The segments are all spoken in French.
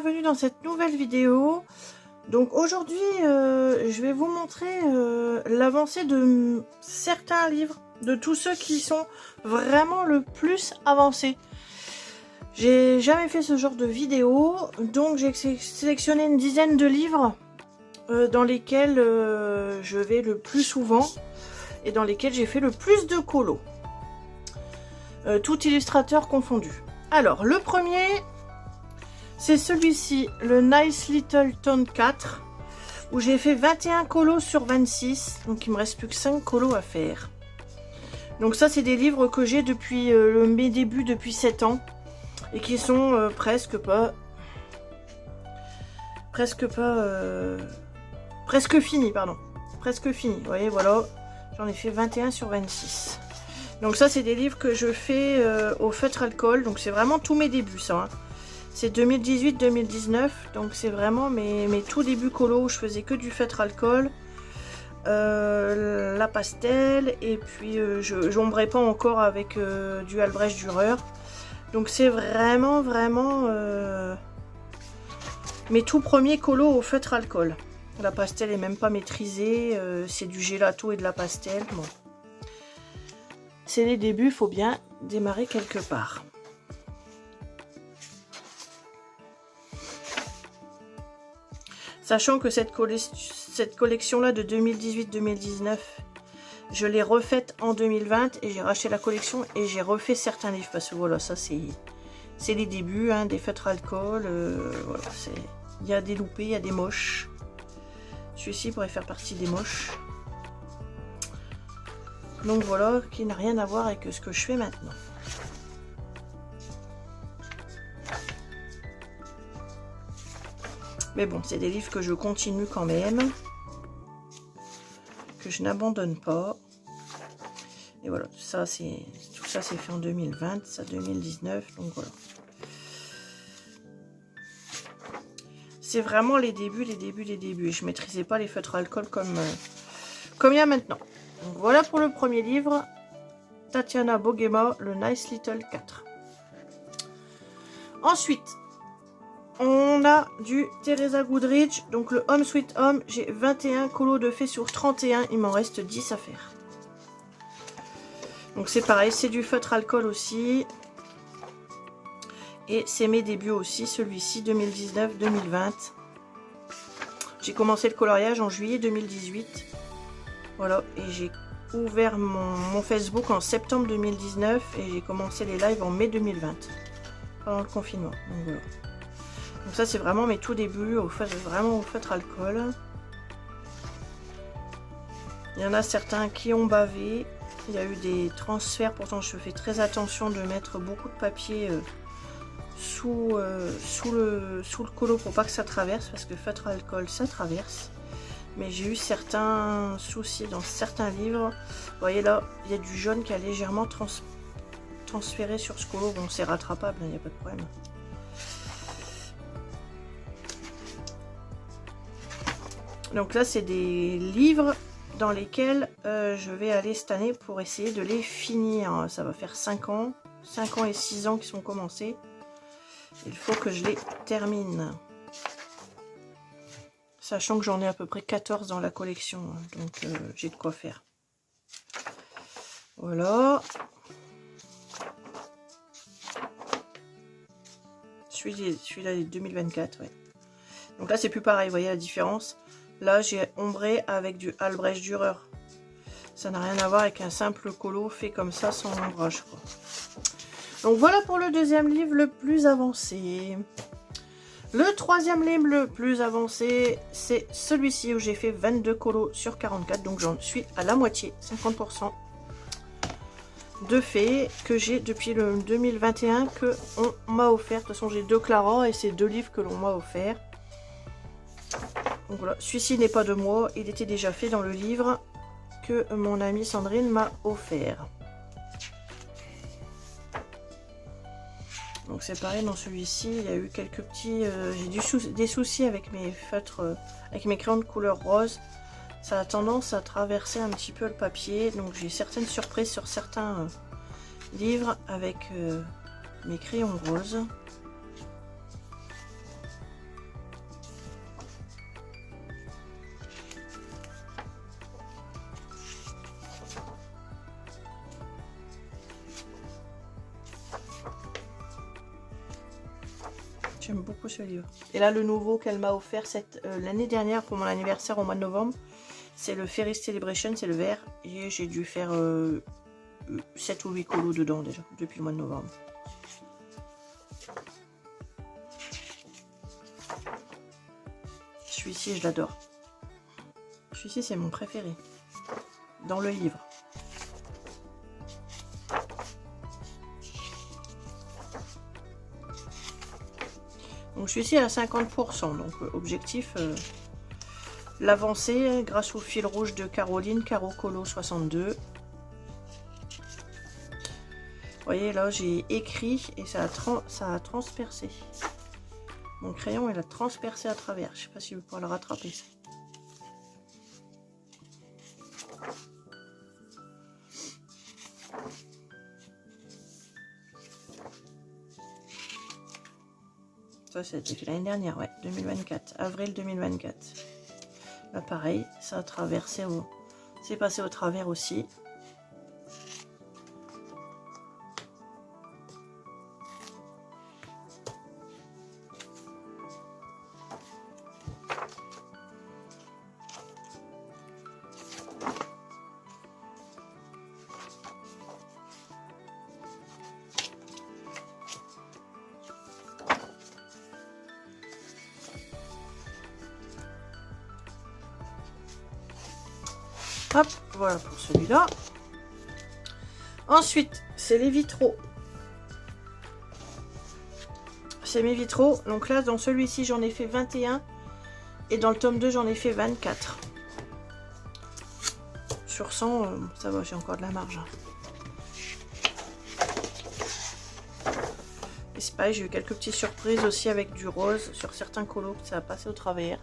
bienvenue dans cette nouvelle vidéo. Donc aujourd'hui, je vais vous montrer l'avancée de certains livres, de tous ceux qui sont vraiment le plus avancés. J'ai jamais fait ce genre de vidéo, donc j'ai sélectionné une dizaine de livres dans lesquels je vais le plus souvent et dans lesquels j'ai fait le plus de colos. Tout illustrateur confondu. Alors, le premier, c'est celui-ci, le Nice Little Town 4, où j'ai fait 21 colos sur 26, donc il me reste plus que 5 colos à faire. Donc ça, c'est des livres que j'ai depuis mes débuts, depuis 7 ans, et qui sont presque finis, pardon. Presque finis, vous voyez, voilà, j'en ai fait 21 sur 26. Donc ça, c'est des livres que je fais au feutre alcool, donc c'est vraiment tous mes débuts, ça, hein. C'est 2018-2019, donc c'est vraiment mes tout débuts colos où je faisais que du feutre alcool, la pastel, et puis je j'ombrais pas encore avec du Albrecht Dürer. Donc c'est vraiment mes tout premiers colos au feutre alcool. La pastel est même pas maîtrisée, c'est du gelato et de la pastel. Bon, c'est les débuts, faut bien démarrer quelque part. Sachant que cette collection-là de 2018-2019, je l'ai refaite en 2020 et j'ai racheté la collection et j'ai refait certains livres. Parce que voilà, ça c'est les débuts, hein, des feutres alcool. Voilà, il y a des loupés, il y a des moches. Celui-ci pourrait faire partie des moches. Donc voilà, qui n'a rien à voir avec ce que je fais maintenant. Mais bon, c'est des livres que je continue quand même, que je n'abandonne pas. Et voilà, tout ça c'est fait en 2020, ça 2019, donc voilà. C'est vraiment les débuts. Je ne maîtrisais pas les feutres alcool comme il y a maintenant. Donc voilà pour le premier livre, Tatiana Bogema, le Nice Little 4. Ensuite, on a du Teresa Goodrich, donc le Home Sweet Home. J'ai 21 colos de fait sur 31, il m'en reste 10 à faire. Donc c'est pareil, c'est du feutre alcool aussi. Et c'est mes débuts aussi, celui-ci 2019-2020. J'ai commencé le coloriage en juillet 2018. Voilà, et j'ai ouvert mon Facebook en septembre 2019 et j'ai commencé les lives en mai 2020, pendant le confinement. Donc voilà. Donc ça c'est vraiment mes tout débuts, vraiment au feutre alcool. Il y en a certains qui ont bavé. Il y a eu des transferts, pourtant je fais très attention de mettre beaucoup de papier sous le colo pour pas que ça traverse, parce que feutre alcool ça traverse. Mais j'ai eu certains soucis dans certains livres. Vous voyez là, il y a du jaune qui a légèrement transféré sur ce colo. Bon, c'est rattrapable, il n'y a pas de problème. Donc là, c'est des livres dans lesquels je vais aller cette année pour essayer de les finir. Ça va faire 5 ans et 6 ans qui sont commencés. Il faut que je les termine. Sachant que j'en ai à peu près 14 dans la collection. Donc j'ai de quoi faire. Voilà. Celui-là est 2024. Ouais. Donc là, c'est plus pareil. Vous voyez la différence? Là, j'ai ombré avec du Albrecht Dürer. Ça n'a rien à voir avec un simple colo fait comme ça sans ombrage, quoi. Donc voilà pour le deuxième livre le plus avancé. Le troisième livre le plus avancé, c'est celui-ci où j'ai fait 22 colos sur 44. Donc j'en suis à la moitié, 50% de fait que j'ai depuis le 2021 que on m'a offert. De toute façon, j'ai 2 Clara et c'est 2 livres que l'on m'a offert. Donc voilà, celui-ci n'est pas de moi, il était déjà fait dans le livre que mon amie Sandrine m'a offert. Donc c'est pareil, dans celui-ci, il y a eu quelques petits... j'ai des soucis avec mes feutres, avec mes crayons de couleur rose. Ça a tendance à traverser un petit peu le papier, donc j'ai certaines surprises sur certains livres avec mes crayons roses. J'aime beaucoup ce livre. Et là, le nouveau qu'elle m'a offert l'année dernière pour mon anniversaire au mois de novembre, c'est le Fairy Celebration, c'est le vert. Et j'ai dû faire 7 ou 8 colos dedans déjà, depuis le mois de novembre. Celui-ci, je l'adore. Celui-ci, c'est mon préféré. Dans le livre. Donc celui-ci à 50%. Donc objectif, l'avancée grâce au fil rouge de Caroline, Caro Colo 62. Vous voyez là, j'ai écrit et ça a transpercé. Mon crayon, il a transpercé à travers. Je sais pas si vous pourrez le rattraper ça. Ça, c'était l'année dernière, ouais, 2024, avril 2024. Là, pareil, ça a traversé, c'est passé au travers aussi. Hop, voilà pour celui-là. Ensuite, c'est les vitraux. C'est mes vitraux. Donc là, dans celui-ci, j'en ai fait 21. Et dans le tome 2, j'en ai fait 24. Sur 100, ça va, j'ai encore de la marge. Et c'est pareil, j'ai eu quelques petites surprises aussi avec du rose sur certains colos que ça a passé au travers.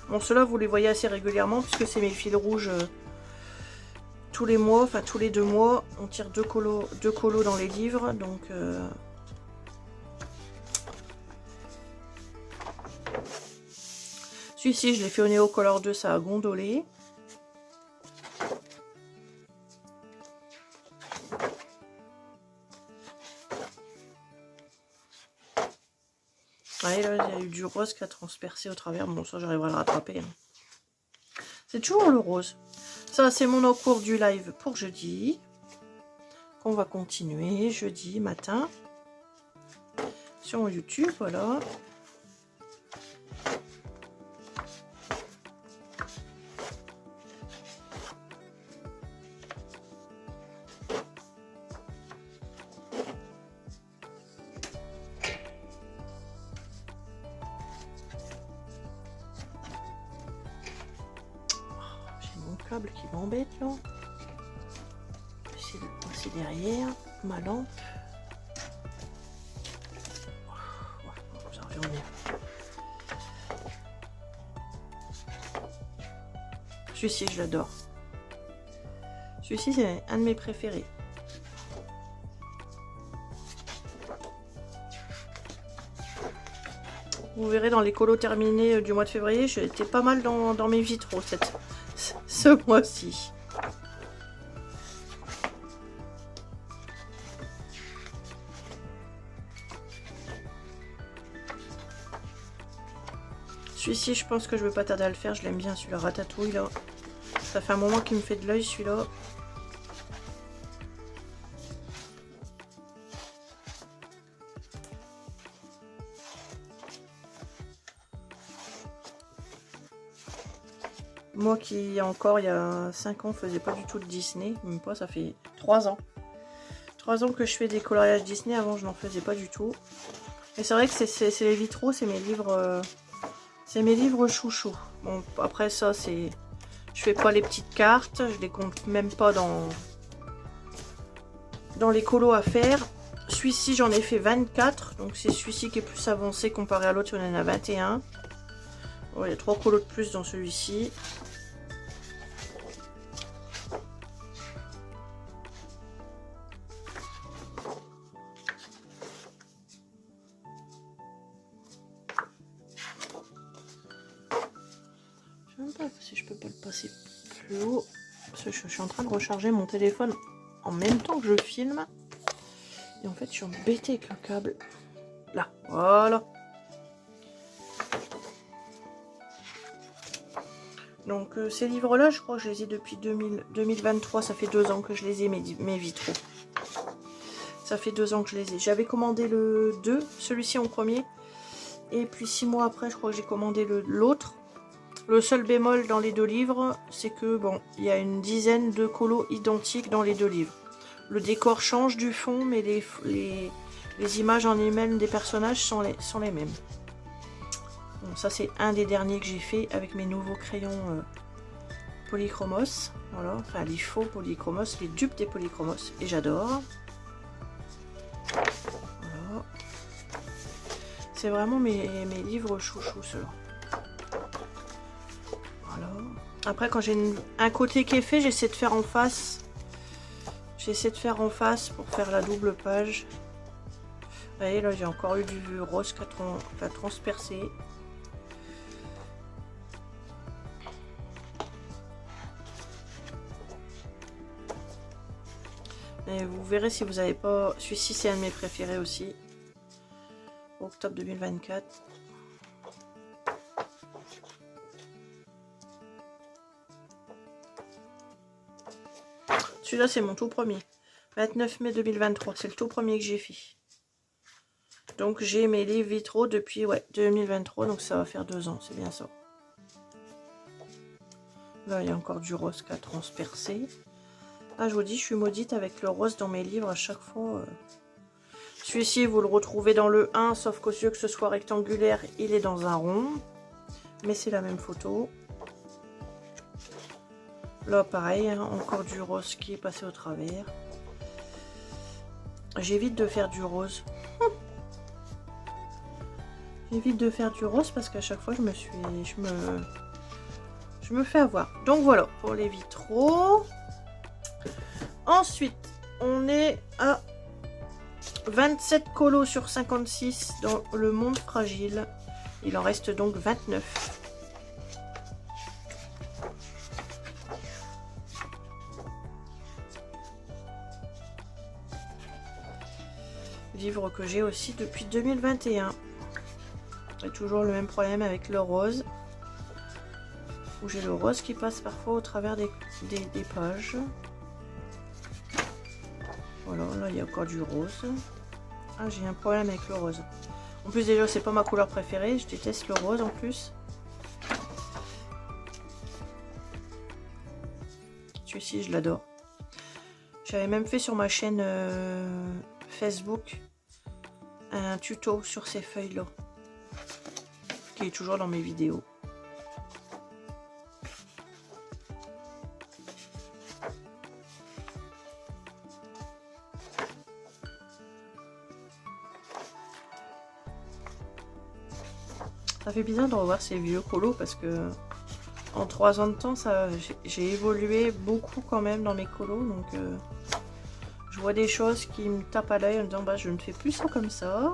Bon, ceux-là, vous les voyez assez régulièrement puisque c'est mes fils rouges tous les mois, enfin tous les 2 mois. On tire deux colos dans les livres, donc... Celui-ci, je l'ai fait au Néo Color 2, ça a gondolé. Ouais, là, il y a eu du rose qui a transpercé au travers. Bon, ça, j'arriverai à le rattraper. Hein. C'est toujours le rose. Ça, c'est mon encours du live pour jeudi. On va continuer jeudi matin sur YouTube, voilà. Câble qui m'embête là. J'essaie de le passer derrière ma lampe. Ouais, ça revient bien. Celui-ci, je l'adore. Celui-ci, c'est un de mes préférés. Vous verrez dans les colos terminés du mois de février, j'étais pas mal dans mes vitraux ce mois-ci. Celui-ci, je pense que je vais pas tarder à le faire. Je l'aime bien, celui-là, Ratatouille, là. Ça fait un moment qu'il me fait de l'œil, celui-là. Moi qui, encore, il y a 5 ans, faisais pas du tout de Disney. Même pas, ça fait 3 ans. 3 ans que je fais des coloriages Disney. Avant, je n'en faisais pas du tout. Et c'est vrai que c'est les vitraux, c'est mes livres... c'est mes livres chouchous. Bon, après ça, c'est... Je fais pas les petites cartes. Je les compte même pas dans les colos à faire. Celui-ci, j'en ai fait 24. Donc, c'est celui-ci qui est plus avancé comparé à l'autre. On en a 21. Bon, il y a 3 colos de plus dans celui-ci. Je ne sais même pas si je peux pas le passer plus haut. Parce que je suis en train de recharger mon téléphone en même temps que je filme. Et en fait, je suis embêtée avec le câble. Là, voilà. Donc ces livres-là, je crois que je les ai depuis 2023. Ça fait 2 ans que je les ai, mes vitraux. Ça fait 2 ans que je les ai. J'avais commandé le 2, celui-ci en premier. Et puis 6 mois après, je crois que j'ai commandé l'autre. Le seul bémol dans les 2 livres, c'est que bon, il y a une dizaine de colos identiques dans les 2 livres. Le décor change du fond, mais les images en elles-mêmes des personnages sont les mêmes. Bon, ça c'est un des derniers que j'ai fait avec mes nouveaux crayons polychromos. Voilà, enfin les faux polychromos, les dupes des polychromos. Et j'adore. Voilà. C'est vraiment mes livres chouchous, ceux-là. Voilà. Après, quand j'ai un côté qui est fait, j'essaie de faire en face. J'essaie de faire en face pour faire la double page. Vous voyez, là, j'ai encore eu du rose qui a transpercé. Et vous verrez si vous n'avez pas... Celui-ci, c'est un de mes préférés aussi. Octobre 2024. Celui-là, c'est mon tout premier. 29 mai 2023. C'est le tout premier que j'ai fait. Donc, j'ai mes livres vitraux depuis 2023. Donc, ça va faire 2 ans. C'est bien ça. Là, il y a encore du rose qui a transpercé. Ah, je vous dis, je suis maudite avec le rose dans mes livres à chaque fois. Celui-ci, vous le retrouvez dans le 1, sauf qu'au lieu que ce soit rectangulaire, il est dans un rond. Mais c'est la même photo. Là, pareil, hein, encore du rose qui est passé au travers. J'évite de faire du rose. J'évite de faire du rose parce qu'à chaque fois, je me fais avoir. Donc voilà, pour les vitraux. Ensuite, on est à 27 colos sur 56 dans le monde fragile. Il en reste donc 29. Livre que j'ai aussi depuis 2021. J'ai toujours le même problème avec le rose. Où j'ai le rose qui passe parfois au travers des pages. Voilà, là il y a encore du rose. Ah, j'ai un problème avec le rose. En plus déjà c'est pas ma couleur préférée, je déteste le rose en plus. Celui-ci je l'adore. J'avais même fait sur ma chaîne Facebook un tuto sur ces feuilles là. Qui est toujours dans mes vidéos. Ça fait bizarre de revoir ces vieux colos parce que en 3 ans de temps, j'ai évolué beaucoup quand même dans mes colos. Donc je vois des choses qui me tapent à l'œil en me disant bah je ne fais plus ça comme ça.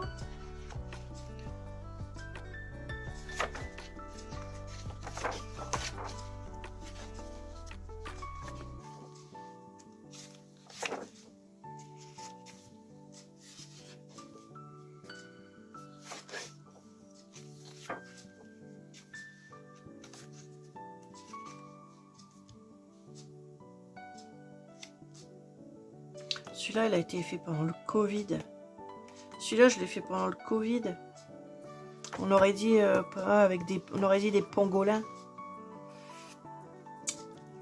Celui-là, il a été fait pendant le Covid. Celui-là, je l'ai fait pendant le Covid. On aurait dit on aurait dit des pangolins.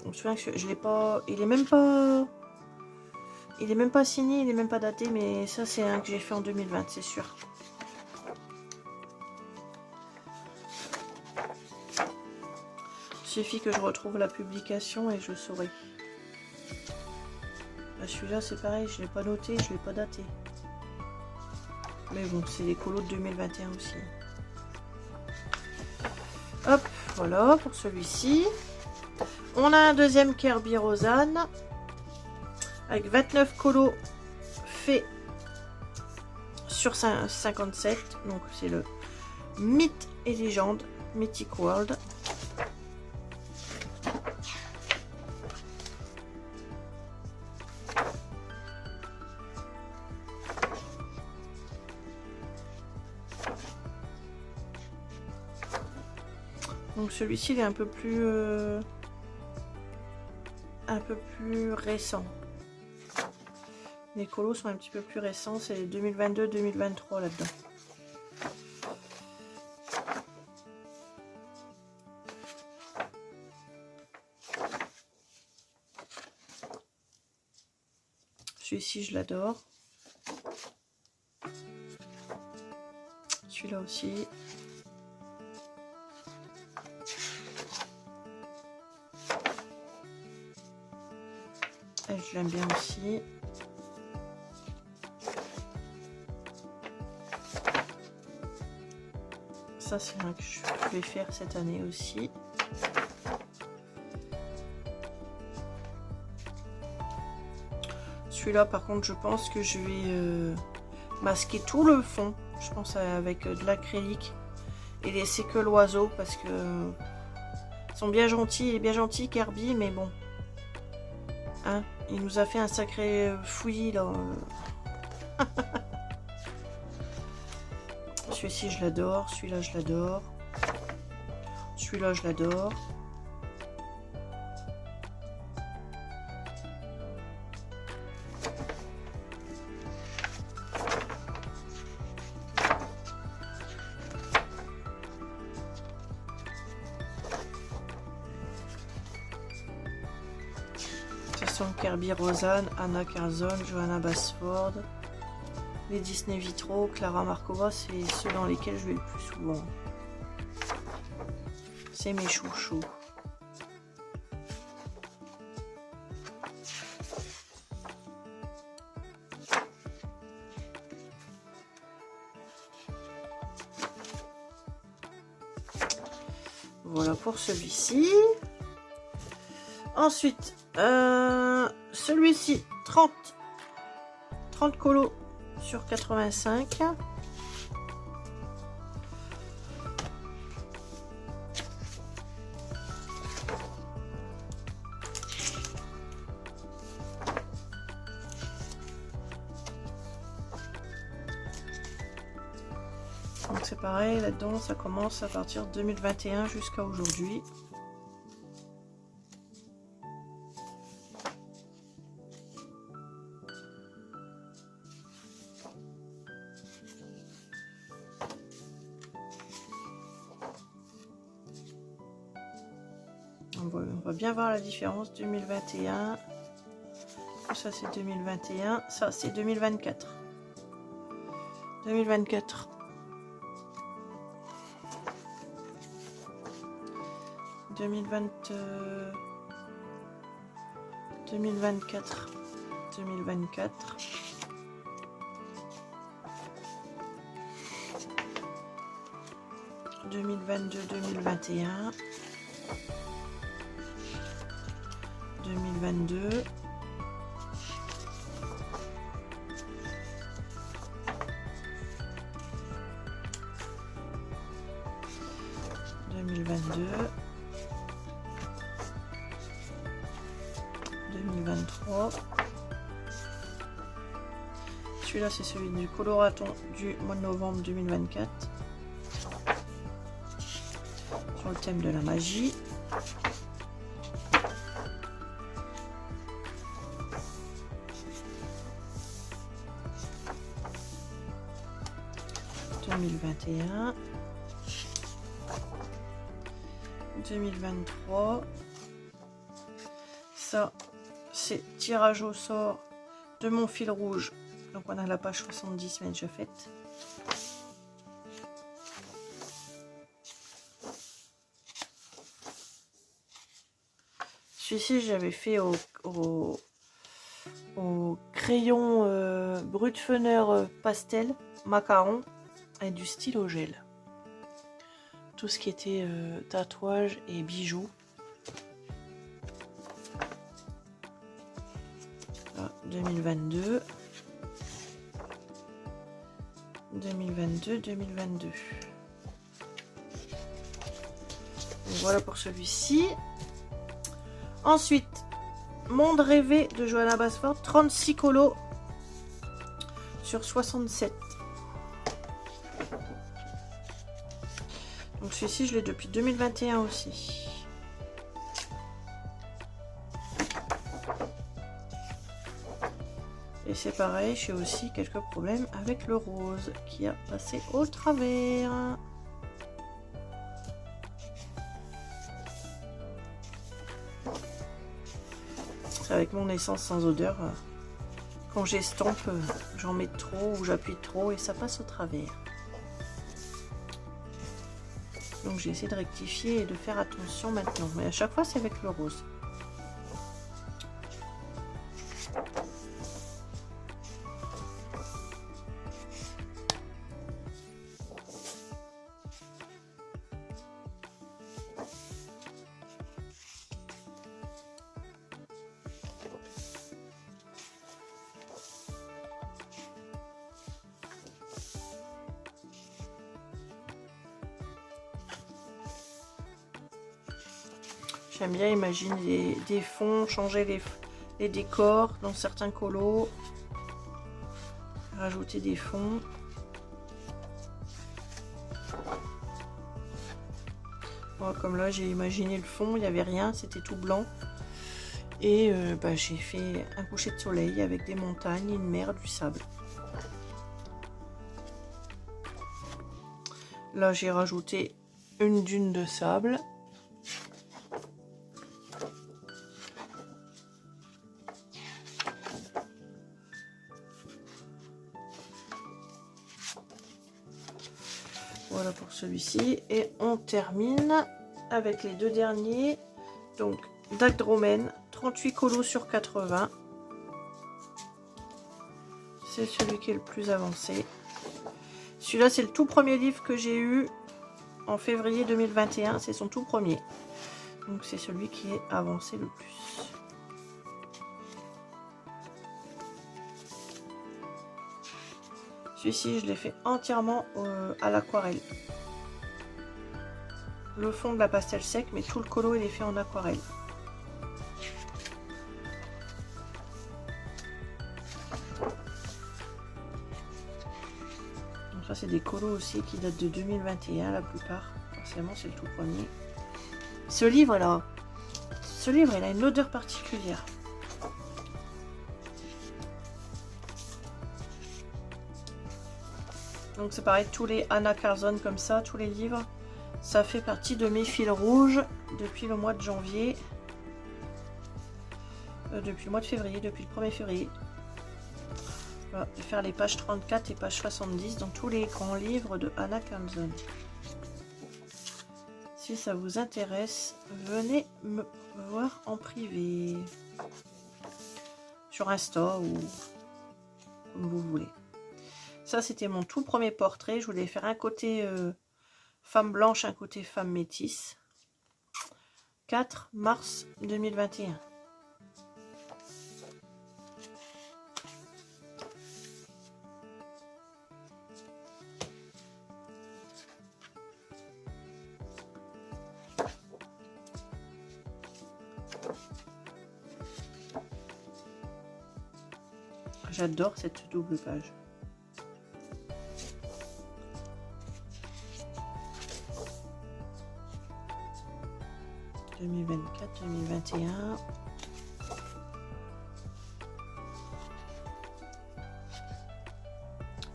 Je me souviens que je l'ai pas. Il est même pas signé, il est même pas daté, mais ça c'est un que j'ai fait en 2020, c'est sûr. Il suffit que je retrouve la publication et je saurai. Celui-là c'est pareil, je ne l'ai pas noté, je ne l'ai pas daté. Mais bon, c'est les colos de 2021 aussi. Hop, voilà pour celui-ci. On a un deuxième Kirby Rosanne. Avec 29 colos faits sur 57. Donc c'est le Mythe et Légende, Mythic World. Donc celui-ci il est un peu plus récent. Les colos sont un petit peu plus récents, c'est 2022-2023 là-dedans. Celui-ci je l'adore. Celui-là aussi. Elle, je l'aime bien aussi. Ça, c'est un que je vais faire cette année aussi. Celui-là, par contre, je pense que je vais masquer tout le fond. Je pense avec de l'acrylique et laisser que l'oiseau parce que ils sont bien gentils. Il est bien gentil, Kirby, mais bon. Hein, il nous a fait un sacré fouillis là. Celui-ci, je l'adore. Celui-là, je l'adore. Celui-là, je l'adore. Ce sont Kirby Rosanne, Anna Carlson, Johanna Basford. Les Disney Vitraux, Clara Markova, c'est ceux dans lesquels je vais le plus souvent. C'est mes chouchous. Voilà pour celui-ci. Ensuite, celui-ci, 30 colos sur 85. Donc c'est pareil, là-dedans, ça commence à partir de 2021 jusqu'à aujourd'hui. On va bien voir la différence. 2021, ça c'est 2021, ça c'est 2024. 2024. 2024. 2024. 2022-2021. 2022. 2022. 2023. Celui-là, c'est celui du coloraton du mois de novembre 2024. Sur le thème de la magie. ...2021... 2023... Ça, c'est tirage au sort de mon fil rouge. Donc on a la page 70 mais déjà faite. Celui-ci, j'avais fait au crayon Brutfener pastel macaron et du stylo gel. Tout ce qui était tatouage et bijoux. Là, 2022. 2022. Voilà pour celui-ci. Ensuite, Monde rêvé de Johanna Basford, 36 colos sur 67. Donc celui-ci, je l'ai depuis 2021 aussi. Et c'est pareil, j'ai aussi quelques problèmes avec le rose qui a passé au travers. C'est avec mon essence sans odeur. Quand j'estompe, j'en mets trop ou j'appuie trop et ça passe au travers. Donc j'ai essayé de rectifier et de faire attention maintenant. Mais à chaque fois, c'est avec le rose. J'aime bien imaginer des fonds, changer les décors dans certains colos, rajouter des fonds. Bon, comme là, j'ai imaginé le fond, il n'y avait rien, c'était tout blanc. Et j'ai fait un coucher de soleil avec des montagnes, une mer, du sable. Là, j'ai rajouté une dune de sable. Voilà pour celui-ci. Et on termine avec les deux derniers. Donc, Dagdromen, 38 colos sur 80. C'est celui qui est le plus avancé. Celui-là, c'est le tout premier livre que j'ai eu en février 2021. C'est son tout premier. Donc, c'est celui qui est avancé le plus. Celui-ci, je l'ai fait entièrement à l'aquarelle. Le fond de la pastel sec, mais tout le colo, il est fait en aquarelle. Donc ça, c'est des colos aussi qui datent de 2021, la plupart. Forcément, c'est le tout premier. Ce livre-là, il a une odeur particulière. Donc c'est pareil, tous les Anna Carson comme ça, tous les livres, ça fait partie de mes fils rouges depuis le mois de janvier. Depuis le mois de février, depuis le 1er février. Voilà, je vais faire les pages 34 et pages 70 dans tous les grands livres de Anna Carson. Si ça vous intéresse, venez me voir en privé. Sur Insta ou comme vous voulez. Ça, c'était mon tout premier portrait. Je voulais faire un côté femme blanche, un côté femme métisse. 4 mars 2021. J'adore cette double page. « 2024-2021 ».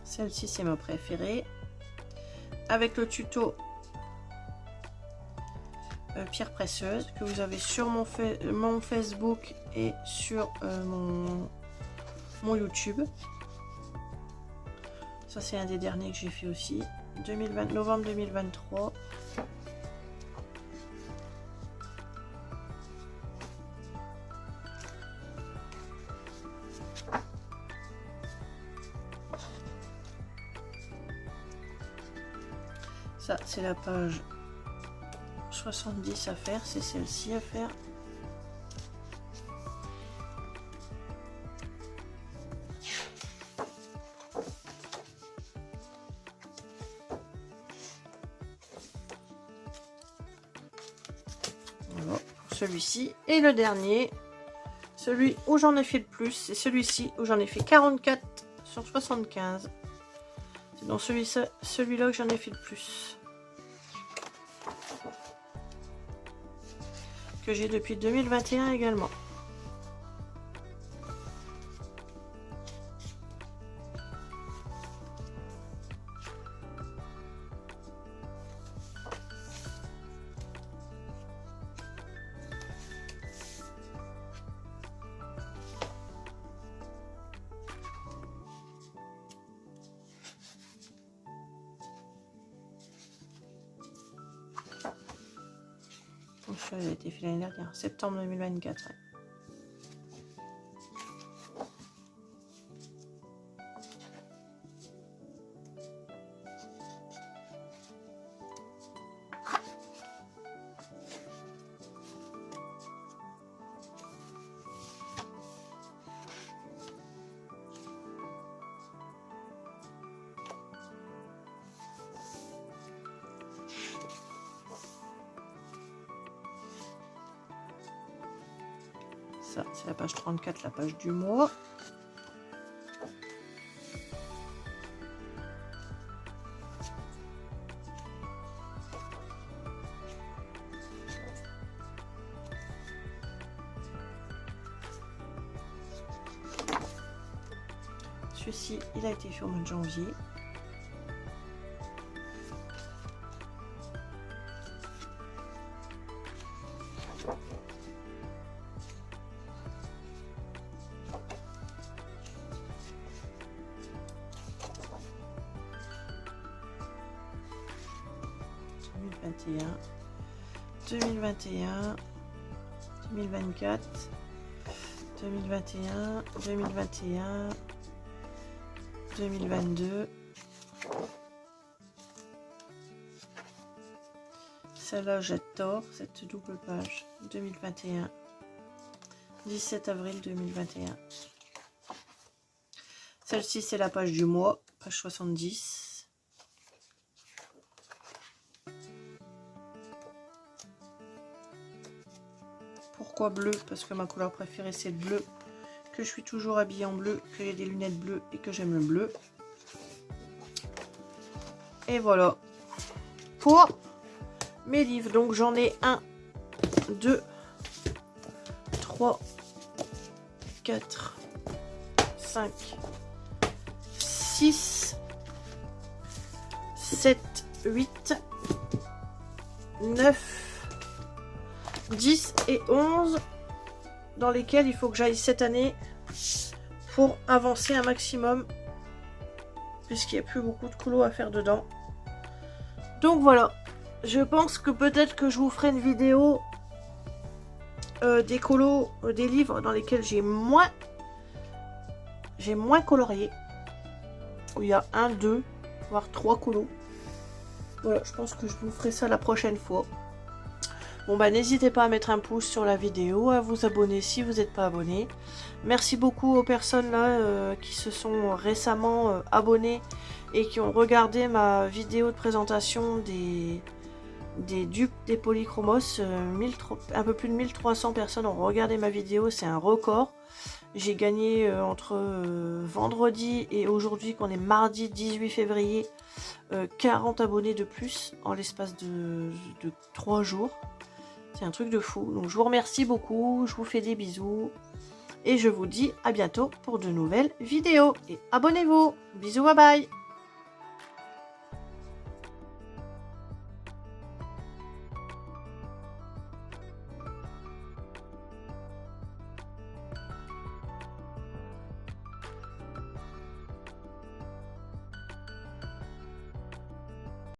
Celle-ci, c'est ma préférée. Avec le tuto pierre précieuse que vous avez sur mon Facebook et sur mon YouTube. Ça, c'est un des derniers que j'ai fait aussi. Novembre 2023. Ça, c'est la page 70 à faire. C'est celle-ci à faire. Voilà, pour celui-ci. Et le dernier, celui où j'en ai fait le plus, c'est celui-ci où j'en ai fait 44 sur 75. C'est dans celui-là que j'en ai fait le plus. que j'ai depuis 2021 également. Ça a été fait l'année dernière, septembre 2024. Ouais. Ça, c'est la page 34, la page du mois. Celui-ci, il a été fait au mois de janvier. « 2021, 2024, 2021, 2021, 2022. Celle-là, j'adore cette double page. 2021, 17 avril 2021. Celle-ci, c'est la page du mois, page 70. Pourquoi bleu? Parce que ma couleur préférée c'est le bleu, que je suis toujours habillée en bleu, que j'ai des lunettes bleues et que j'aime le bleu. Et voilà pour mes livres. Donc j'en ai 1, 2, 3, 4, 5, 6, 7, 8, 9, 10 et 11 dans lesquels il faut que j'aille cette année pour avancer un maximum puisqu'il n'y a plus beaucoup de colos à faire dedans. Donc voilà, je pense que peut-être que je vous ferai une vidéo des colos, des livres dans lesquels j'ai moins colorié, où il y a 1, 2 voire 3 colos. Voilà, je pense que je vous ferai ça la prochaine fois. Bon bah n'hésitez pas à mettre un pouce sur la vidéo, à vous abonner si vous n'êtes pas abonné. Merci beaucoup aux personnes là qui se sont récemment abonnées et qui ont regardé ma vidéo de présentation des dupes des Polychromos. Un peu plus de 1300 personnes ont regardé ma vidéo, c'est un record. J'ai gagné entre vendredi et aujourd'hui, qu'on est mardi 18 février, 40 abonnés de plus en l'espace de 3 jours. C'est un truc de fou. Donc je vous remercie beaucoup, je vous fais des bisous. Et je vous dis à bientôt pour de nouvelles vidéos. Et abonnez-vous. Bisous, bye bye.